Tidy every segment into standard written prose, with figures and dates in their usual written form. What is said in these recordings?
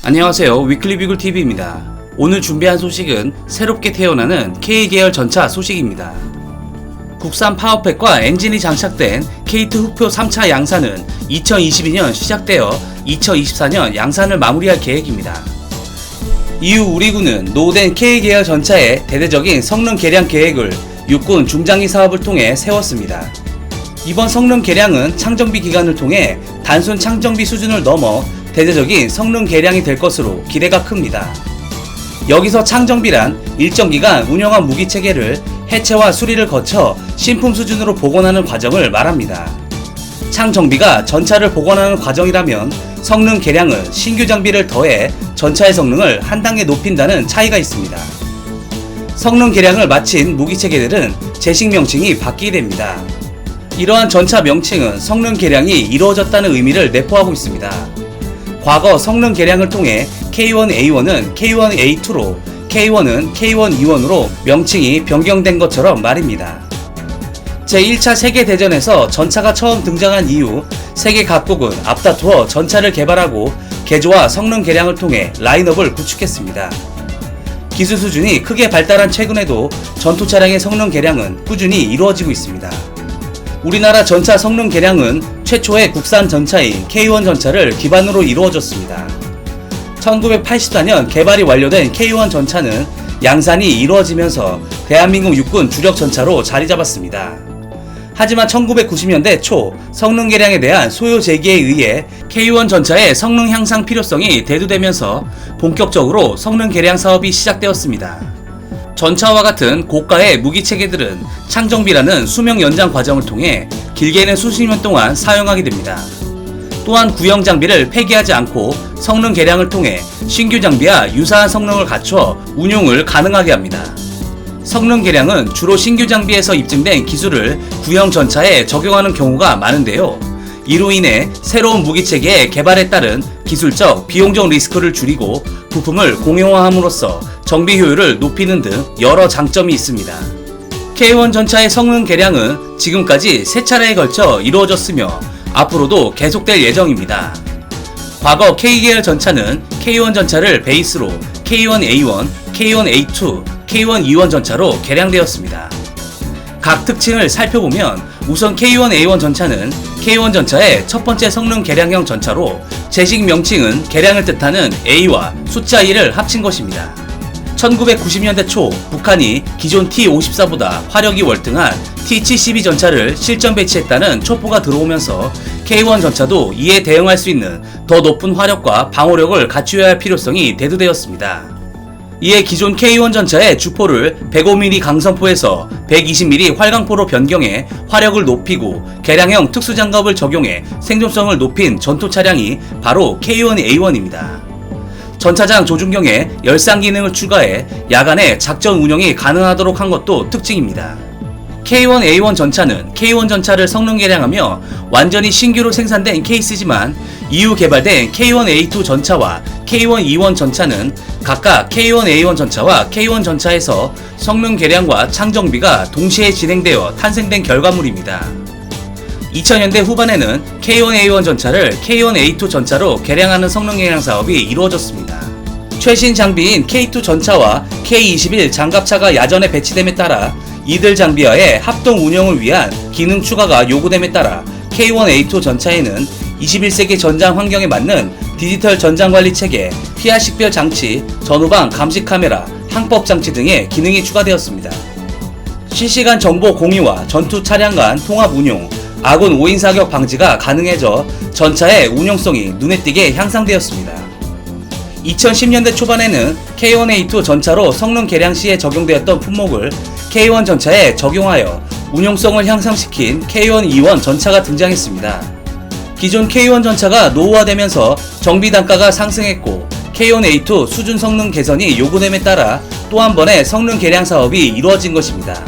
안녕하세요. 위클리비글TV입니다. 오늘 준비한 소식은 새롭게 태어나는 K계열 전차 소식입니다. 국산 파워팩과 엔진이 장착된 K2 흑표 3차 양산은 2022년 시작되어 2024년 양산을 마무리할 계획입니다. 이후 우리 군은 노후된 K계열 전차의 대대적인 성능 개량 계획을 육군 중장기 사업을 통해 세웠습니다. 이번 성능 개량은 창정비 기간을 통해 단순 창정비 수준을 넘어 대대적인 성능 개량이 될 것으로 기대가 큽니다. 여기서 창정비란 일정 기간 운영한 무기 체계를 해체와 수리를 거쳐 신품 수준으로 복원하는 과정을 말합니다. 창정비가 전차를 복원하는 과정이라면 성능 개량은 신규 장비를 더해 전차의 성능을 한 단계 높인다는 차이가 있습니다. 성능 개량을 마친 무기 체계들은 제식 명칭이 바뀌게 됩니다. 이러한 전차 명칭은 성능 개량이 이루어졌다는 의미를 내포하고 있습니다. 과거 성능 개량을 통해 K1A1은 K1A2로 K1은 K1E1으로 명칭이 변경된 것처럼 말입니다. 제1차 세계대전에서 전차가 처음 등장한 이후 세계 각국은 앞다투어 전차를 개발하고 개조와 성능 개량을 통해 라인업을 구축했습니다. 기술 수준이 크게 발달한 최근에도 전투 차량의 성능 개량은 꾸준히 이루어지고 있습니다. 우리나라 전차 성능 개량은 최초의 국산 전차인 K1 전차를 기반으로 이루어졌습니다. 1984년 개발이 완료된 K1 전차는 양산이 이루어지면서 대한민국 육군 주력 전차로 자리 잡았습니다. 하지만 1990년대 초 성능 개량에 대한 소요 제기에 의해 K1 전차의 성능 향상 필요성이 대두되면서 본격적으로 성능 개량 사업이 시작되었습니다. 전차와 같은 고가의 무기 체계들은 창정비라는 수명 연장 과정을 통해 길게는 수십 년 동안 사용하게 됩니다. 또한 구형 장비를 폐기하지 않고 성능 개량을 통해 신규 장비와 유사한 성능을 갖춰 운용을 가능하게 합니다. 성능 개량은 주로 신규 장비에서 입증된 기술을 구형 전차에 적용하는 경우가 많은데요. 이로 인해 새로운 무기 체계의 개발에 따른 기술적, 비용적 리스크를 줄이고 부품을 공용화함으로써 정비 효율을 높이는 등 여러 장점이 있습니다. K1 전차의 성능 개량은 지금까지 3차례에 걸쳐 이루어졌으며 앞으로도 계속될 예정입니다. 과거 K계열 전차는 K1 전차를 베이스로 K1A1, K1A2, K1E1 전차로 개량되었습니다. 각 특징을 살펴보면 우선 K1A1 전차는 K1 전차의 첫 번째 성능 개량형 전차로 제식 명칭은 개량을 뜻하는 A와 숫자 1을 합친 것입니다. 1990년대 초 북한이 기존 T-54보다 화력이 월등한 T-72 전차를 실전 배치했다는 첩보가 들어오면서 K1 전차도 이에 대응할 수 있는 더 높은 화력과 방어력을 갖추어야 할 필요성이 대두되었습니다. 이에 기존 K1 전차의 주포를 105mm 강선포에서 120mm 활강포로 변경해 화력을 높이고 개량형 특수장갑을 적용해 생존성을 높인 전투 차량이 바로 K1A1입니다. 전차장 조준경에 열상 기능을 추가해 야간에 작전 운영이 가능하도록 한 것도 특징입니다. K1A1 전차는 K1 전차를 성능 개량하며 완전히 신규로 생산된 케이스지만 이후 개발된 K1A2 전차와 K1E1 전차는 각각 K1A1 전차와 K1 전차에서 성능 개량과 창정비가 동시에 진행되어 탄생된 결과물입니다. 2000년대 후반에는 K1A1 전차를 K1A2 전차로 개량하는 성능 개량 사업이 이루어졌습니다. 최신 장비인 K2 전차와 K21 장갑차가 야전에 배치됨에 따라 이들 장비와의 합동 운영을 위한 기능 추가가 요구됨에 따라 K1A2 전차에는 21세기 전장 환경에 맞는 디지털 전장 관리 체계, 피하 식별 장치, 전후방 감시 카메라, 항법 장치 등의 기능이 추가되었습니다. 실시간 정보 공유와 전투 차량 간 통합 운용, 아군 오인 사격 방지가 가능해져 전차의 운용성이 눈에 띄게 향상되었습니다. 2010년대 초반에는 K1A2 전차로 성능 개량 시에 적용되었던 품목을 K1 전차에 적용하여 운용성을 향상시킨 K1E1 전차가 등장했습니다. 기존 K1 전차가 노후화되면서 정비 단가가 상승했고 K1A2 수준 성능 개선이 요구됨에 따라 또 한 번의 성능 개량 사업이 이루어진 것입니다.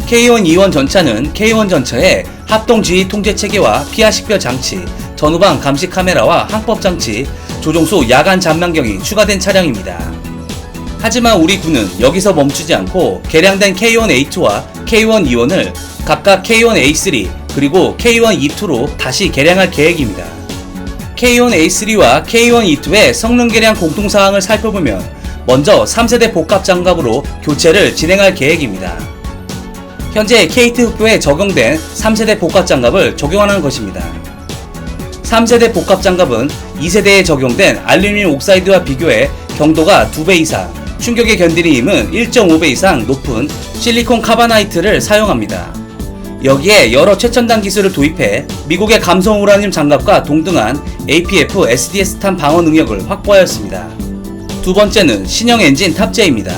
K1E1 전차는 K1 전차에 합동 지휘 통제 체계와 피하 식별 장치, 전후방 감시 카메라와 항법 장치, 조종소 야간 잠망경이 추가된 차량입니다. 하지만 우리 군은 여기서 멈추지 않고 개량된 K1A2와 K1E1을 각각 K1A3 그리고 K1E2로 다시 개량할 계획입니다. K1A3와 K1E2의 성능 개량 공통사항을 살펴보면 먼저 3세대 복합 장갑으로 교체를 진행할 계획입니다. 현재 KT 흑표에 적용된 3세대 복합 장갑을 적용하는 것입니다. 3세대 복합 장갑은 2세대에 적용된 알루미늄 옥사이드와 비교해 경도가 2배 이상, 충격에 견디는 힘은 1.5배 이상 높은 실리콘 카바나이트를 사용합니다. 여기에 여러 최첨단 기술을 도입해 미국의 감성 우라늄 장갑과 동등한 APF SDS 탄 방어 능력을 확보하였습니다. 두 번째는 신형 엔진 탑재입니다.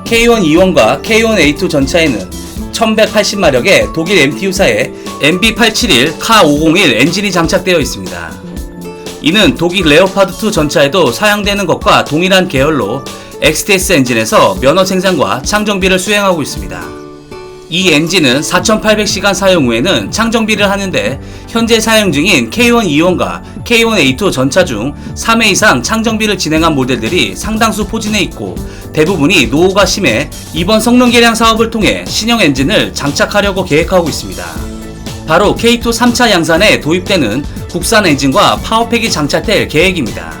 K1E1과 K1A2 전차에는 1180마력의 독일 MTU사의 MB871 K501 엔진이 장착되어 있습니다. 이는 독일 레오파드2 전차에도 사용되는 것과 동일한 계열로 XTS 엔진에서 면허 생산과 창정비를 수행하고 있습니다. 이 엔진은 4800시간 사용 후에는 창정비를 하는데 현재 사용 중인 K1E1과 K1A2 전차 중 3회 이상 창정비를 진행한 모델들이 상당수 포진해 있고 대부분이 노후가 심해 이번 성능 개량 사업을 통해 신형 엔진을 장착하려고 계획하고 있습니다. 바로 K2 3차 양산에 도입되는 국산 엔진과 파워팩이 장착될 계획입니다.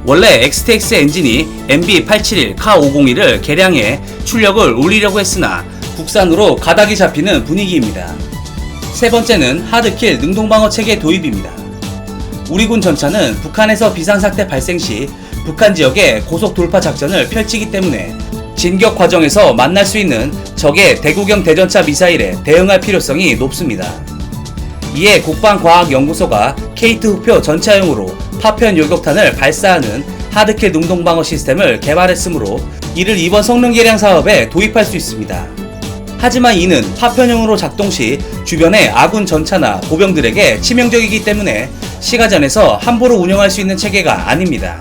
원래 XTX 엔진이 MB871 K501을 개량해 출력을 올리려고 했으나 국산으로 가닥이 잡히는 분위기입니다. 세 번째는 하드킬 능동방어 체계 도입입니다. 우리 군 전차는 북한에서 비상사태 발생 시 북한 지역에 고속 돌파 작전을 펼치기 때문에 진격 과정에서 만날 수 있는 적의 대구경 대전차 미사일에 대응할 필요성이 높습니다. 이에 국방과학연구소가 K2 흑표 전차용으로 파편 요격탄을 발사하는 하드킬 능동방어 시스템을 개발했으므로 이를 이번 성능 개량 사업에 도입할 수 있습니다. 하지만 이는 파편형으로 작동 시 주변의 아군 전차나 보병들에게 치명적이기 때문에 시가전에서 함부로 운영할 수 있는 체계가 아닙니다.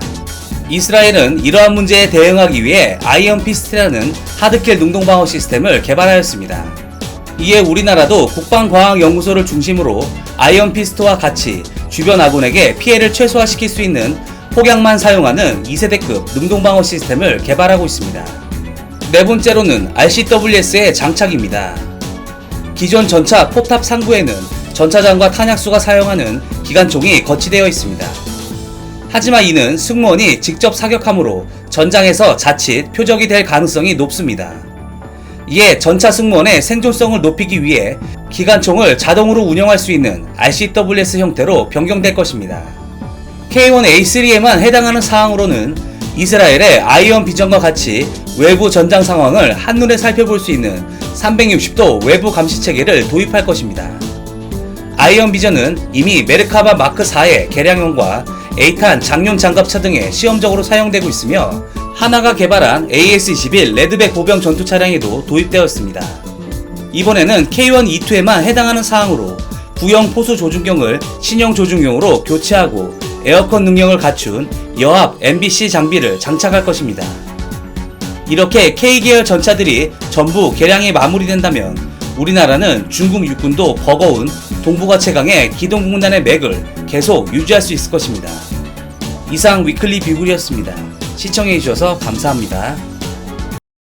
이스라엘은 이러한 문제에 대응하기 위해 아이언 피스트라는 하드킬 능동방어 시스템을 개발하였습니다. 이에 우리나라도 국방과학연구소를 중심으로 아이언 피스트와 같이 주변 아군에게 피해를 최소화시킬 수 있는 폭약만 사용하는 2세대급 능동방어 시스템을 개발하고 있습니다. 네 번째로는 RCWS의 장착입니다. 기존 전차 포탑 상부에는 전차장과 탄약수가 사용하는 기관총이 거치되어 있습니다. 하지만 이는 승무원이 직접 사격하므로 전장에서 자칫 표적이 될 가능성이 높습니다. 이에 전차 승무원의 생존성을 높이기 위해 기관총을 자동으로 운영할 수 있는 RCWS 형태로 변경될 것입니다. K1A3에만 해당하는 사항으로는 이스라엘의 아이언 비전과 같이 외부 전장 상황을 한눈에 살펴볼 수 있는 360도 외부 감시 체계를 도입할 것입니다. 아이언 비전은 이미 메르카바 마크 4의 개량형과 A탄 장룡 장갑차 등에 시험적으로 사용되고 있으며 하나가 개발한 AS-21 레드백 보병 전투 차량에도 도입되었습니다. 이번에는 K1E2에만 해당하는 사항으로 구형 포수 조준경을 신형 조준경으로 교체하고 에어컨 능력을 갖춘 여합 MBC 장비를 장착할 것입니다. 이렇게 K계열 전차들이 전부 개량이 마무리된다면 우리나라는 중국 육군도 버거운 동북아 최강의 기동공단의 맥을 계속 유지할 수 있을 것입니다. 이상 위클리 비굴이었습니다. 시청해주셔서 감사합니다.